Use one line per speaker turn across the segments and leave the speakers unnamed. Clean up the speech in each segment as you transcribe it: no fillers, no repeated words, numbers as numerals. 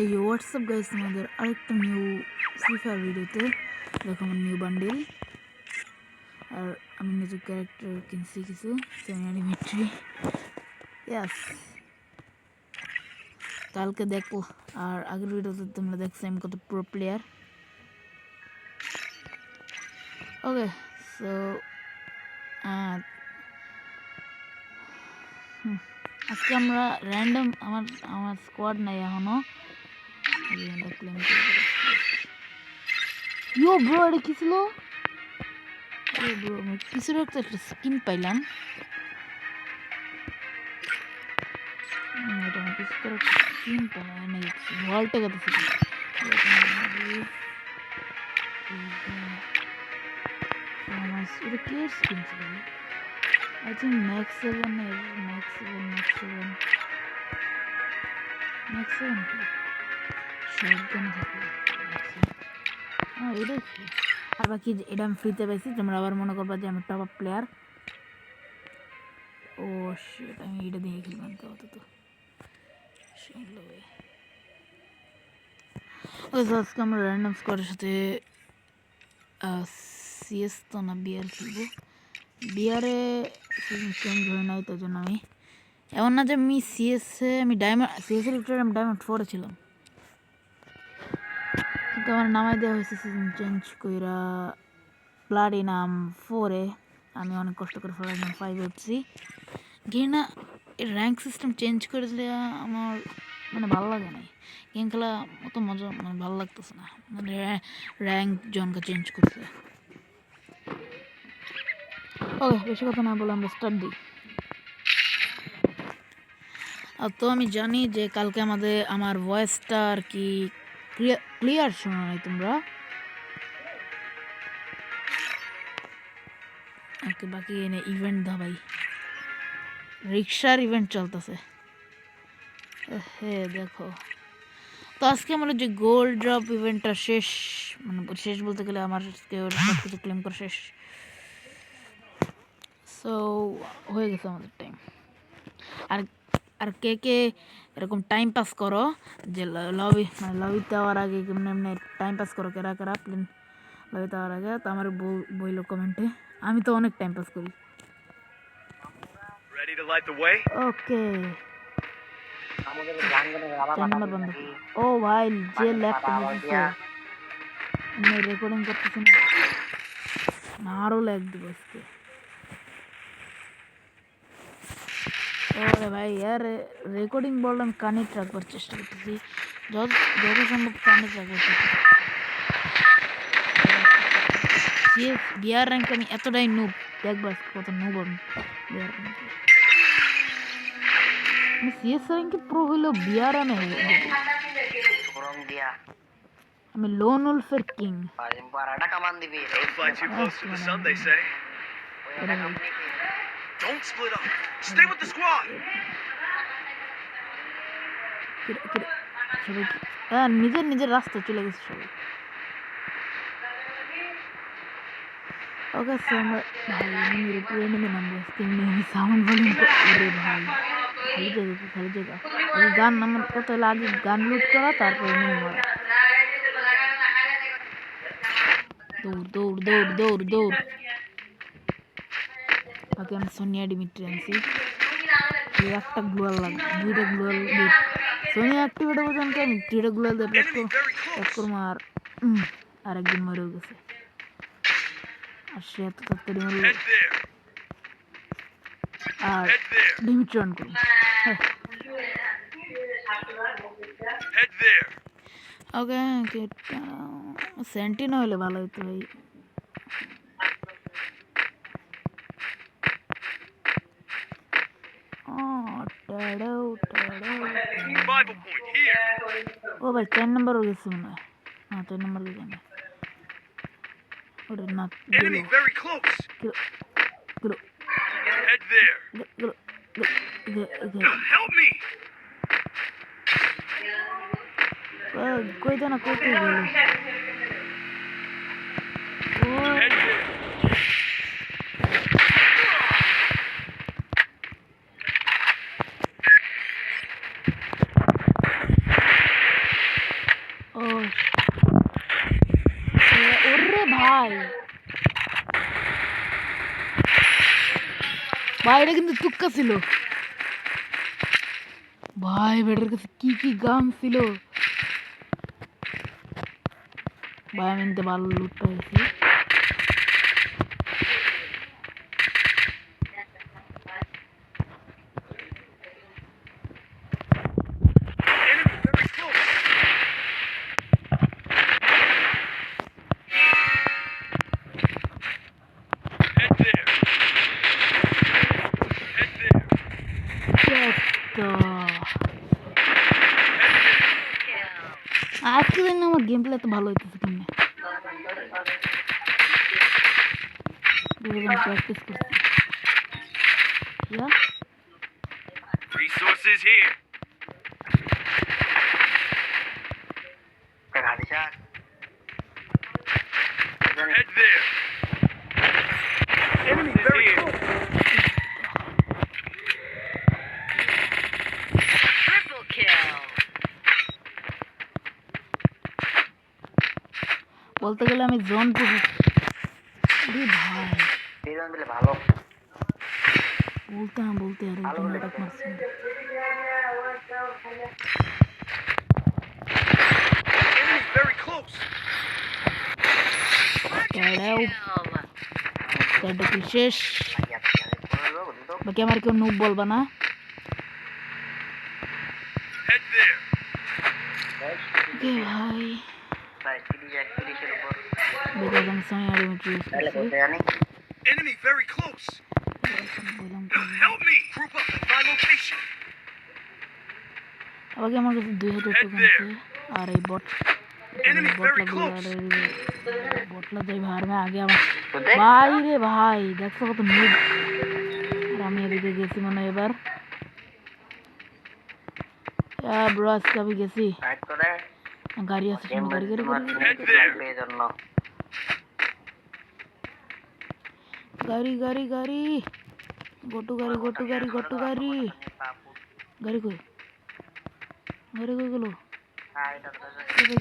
এই WhatsApp guys, তোমাদের আরেকটা নিউ ফ্রি ফায়ার ভিডিওতে দেখো আমার নিউ বান্ডিল। আর আমি নিজের ক্যারেক্টার কিনছি কিছু সেমিনারিমেট্রি। ইয়াস, কালকে দেখো। আর আগের ভিডিওতে তোমরা দেখছো আমি কত প্রো প্লেয়ার। ওকে, সো আজকে আমরা র্যান্ডম আমার স্কোয়াড নাই এখনো। ইয়ো ব্রো, এটা কি ছিল? ব্রো আমি কিছুর একটা স্কিন পাইলাম। এটা আমি কিছু করে স্কিন পাইলাম না, ওয়ালটা কত ছিল। এটা কি স্কিন ছিল? আই থিঙ্ক ম্যাক্স 7 শটগান থাকে। এটাই কি? আর বাকি এটা আমি ফ্রিতে পাইছি। তোমরা আবার মনে করবা যে আমি টপ আপ প্লেয়ার। ও শিট, আমি এটা দিয়ে খেললাম তো অত তো। আজকে আমরা র্যান্ডম স্কোয়াডের সাথে সিএস তো না বিআর খেলবো। বিআরে চেঞ্জ হয় নাই, তাই জন্য আমি এমন না যে আমি আমি সিএসের ভিতরে আমি ডায়মন্ড 4-এ ছিলাম, কিন্তু আমার নামাই দেওয়া হয়েছে সিজন চেঞ্জ কইরা প্লাটিনাম 4-এ। আমি অনেক কষ্ট করে প্লাটিনাম 5-এ উঠছি। গেম র্যাঙ্ক সিস্টেম চেঞ্জ করে দিলে আমার ভালো লাগে নাই। গেম খেলা অত মজা ভালো লাগতেছে না, র্যাঙ্ক জনকে চেঞ্জ করছে। ওকে, বেশি কথা না বলে আমরা স্টার্ট দিই। তো আমি জানি যে কালকে আমার ভয়েসটা আর কি ক্লিয়ার শোনা নাই তোমরা। ওকে, বাকি এনে ইভেন্ট ভাই, রিক্সার ইভেন্ট চলতেছে। হ্যাঁ দেখো, তো আজকে আমার যে গোল্ড ড্রপ ইভেন্টটা শেষ, শেষ বলতে গেলে আমার সব কিছু ক্লেম করা শেষ। সো হয়ে গেছে আমাদের টাইম। আর কে কে এরকম টাইম পাস করো যে লবিতে যাওয়ার আগে এমনি টাইম পাস করো, কেরা কেরা প্লেন লবিতে যাওয়ার আগে, তো আমার বইলো কমেন্টে। আমি তো অনেক টাইম পাস করি। ওকে, 4 নম্বর বন্ধ। ও ভাই, যে ল্যাগটা দিতেছে আমি রেকর্ডিং করতেছি না, আরো ল্যাগ দিব আজকে। ওরে ভাই, আর রেকর্ডিং বললাম কানেক্ট রাখবার চেষ্টা করতেছি, যত সম্ভব কানেক্ট রাখবার চেষ্টা করতেছি। বিয়ার র্যাঙ্ক আমি এতটাই নুব, দেখবার কত নুব আমি বিয়ার র্যাঙ্কে। সিএস র্যাঙ্কে প্রো হইলেও বিয়ার আমি লোন উলফের কিং। নিজের নিজের রাস্তায় চলে গেছে সবাই। ওকে, আমরা ভাই সাউন্ড ভলিউম করে ভাই, খালি জায়গা গান আমার কত লাগে, গান লুট করা তারপরে মারা। দৌড় দৌড় দৌড় দৌড় দৌড়। ওকে, আমি সোনিয়া ডিমিট্রি আনছি। একটা গ্লোয়াল লাগবে, 2টা গ্লোয়াল দিয়ে সোনিয়া অ্যাক্টিভেট হবো জানতে আমি 2টা গ্লোয়াল দিয়ে প্যাক করবো। আর একদিন মরেও গেছে, আর সে এত তাড়াতাড়ি মরল। আর ডিমিট্রি অন করুন। ওকে, সেন্টিনো হলে ভালো হইতো ভাই। ও ভাই 4 নম্বর হয়ে গেছে মনে হয়। হ্যাঁ, 4 নম্বর গেছে না, ওটা না কই না কই গেল। ভাই ভাই এটা কিন্তু তুক্কা ছিল ভাই বেটার কাছে কি কি গান ছিল ভাই আমি নিতে ভালো লুট পেয়েছি আজকে দিন আমার গেম প্লে এত ভালো হইতেছে কেমনে প্র্যাকটিস করছি
Resources here. Head there. Enemy very close.
Triple kill.
বলতে গেলে আমি জোন পুরো ভাই
বেরোন দিলে ভালো
বলতে না বলতে আর একজন অ্যাটাক মারছে
Enemy very close.
শেষ বাকি আমার কেউ নুব বলবা না
Head there.
ওকে ভাই
ভাই 30 উপর
বিকজ আমি সামি আরিমেট ইউজ
তাহলে
করছি
কোথায় জানি
Enemy very close.
বললাম
Help me. Group up at my location.
আবার আমার কাছে 2000 টোকেন আছে আর এই বট
Enemy very close.
বটলা যাই ভাই আমি আগে আমার
কোথায়
ভাই রে ভাই দেখছো কত নুব আর আমি এদিকে গেছি মনে হয় এবার ব্রো আজকে আমি গেছি
ফাইট করে
গাড়ি আছে
গেম
গাড়ি গাড়ি
তোমার এই জন্য
গাড়ি গাড়ি গাড়ি গোটু গাড়ি গোটু গাড়ি গোটু গাড়ি গাড়ি কই গাড়ি কই গেল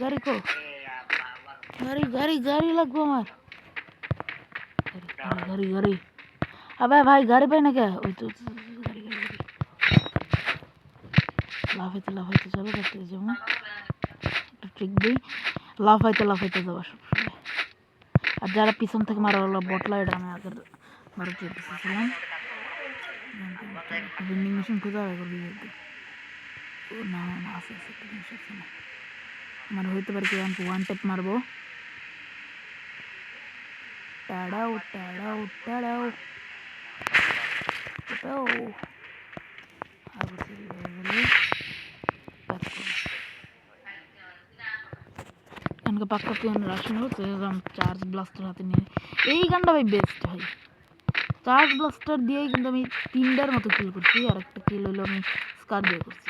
গাড়ি কো গাড়ি গাড়ি গাড়ি লাগবে আমার গাড়ি গাড়ি গাড়ি আবে ভাই গাড়ি পাই না কে ওই তো গাড়ি গাড়ি গাড়ি লাফাইতে চলো করতে যাবো একটা ট্রিক দিই লাফাইতে যাবো সবসময় আর যারা পিছন থেকে মারা হলো বটলা এটা আমি আগের বারো চেয়েছিলাম ভেন্ডিং মেশিন খুঁজে আগে করে দিয়ে ও না না আছে একটা জিনিস আছে না আমার হইতে পারে কি আমি ওয়ান টেপ মারবো টাড়াও টাড়াও টাড়াও ওটাও এখানকে পাক্কা কেউ রাশন হচ্ছে চার্জ ব্লাস্টার হাতে নিয়ে এই গানটা ভাই বেস্ট ভাই চার্জ ব্লাস্টার দিয়েই কিন্তু আমি 3টার মতো কিল করছি আর একটা কিল হইলো আমি স্কার দিয়ে করছি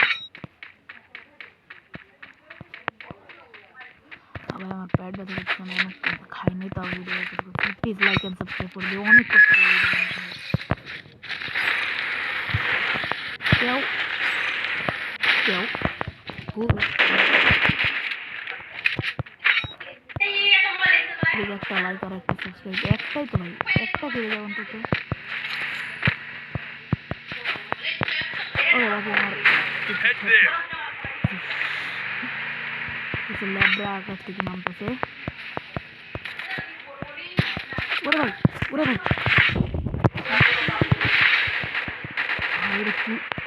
আবার আমার প্যাড ব্যথা করছে আমি অনেক খাই নাই তাও ভিডিও করছি প্লিজ লাইক অ্যান্ড সাবস্ক্রাইব করে দিও অনেক কষ্ট করে কেউ কেউ একটা লাইক আর একটা সাবস্ক্রাইব একটাই তো ভাই একটা করে যাবেন তো ওকে বাকি আমার
Head there.
কিছু ল্যাবরা আকাশ থেকে নামতেছে ওরে ভাই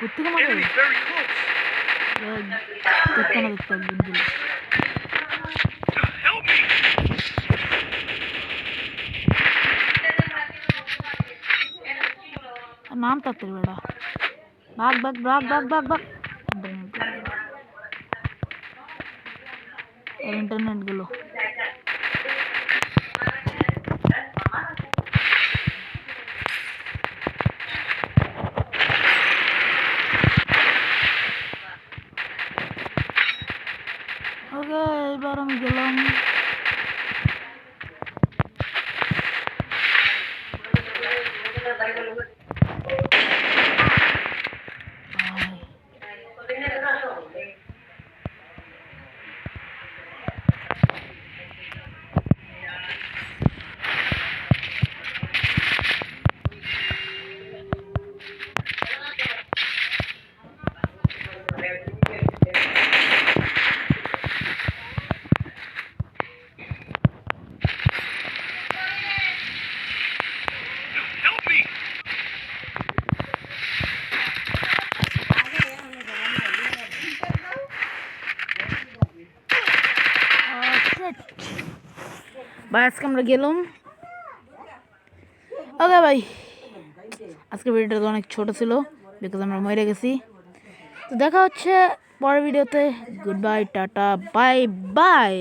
কোথেকে মারে
Enemy very close.
দেখতে না দেখতে একদিন দিল
Help me.
নাম তাড়াতাড়ি বেড়া ভাগ ইন্টারনেট গেল ওকে এবার আমি গেলাম ভাই আজকে আমরা গেলাম ওকে ভাই আজকে ভিডিওটা তো অনেক ছোট ছিল বিকজ আমরা মরে গেছি তো দেখা হচ্ছে পরের ভিডিওতে good bye tata bye bye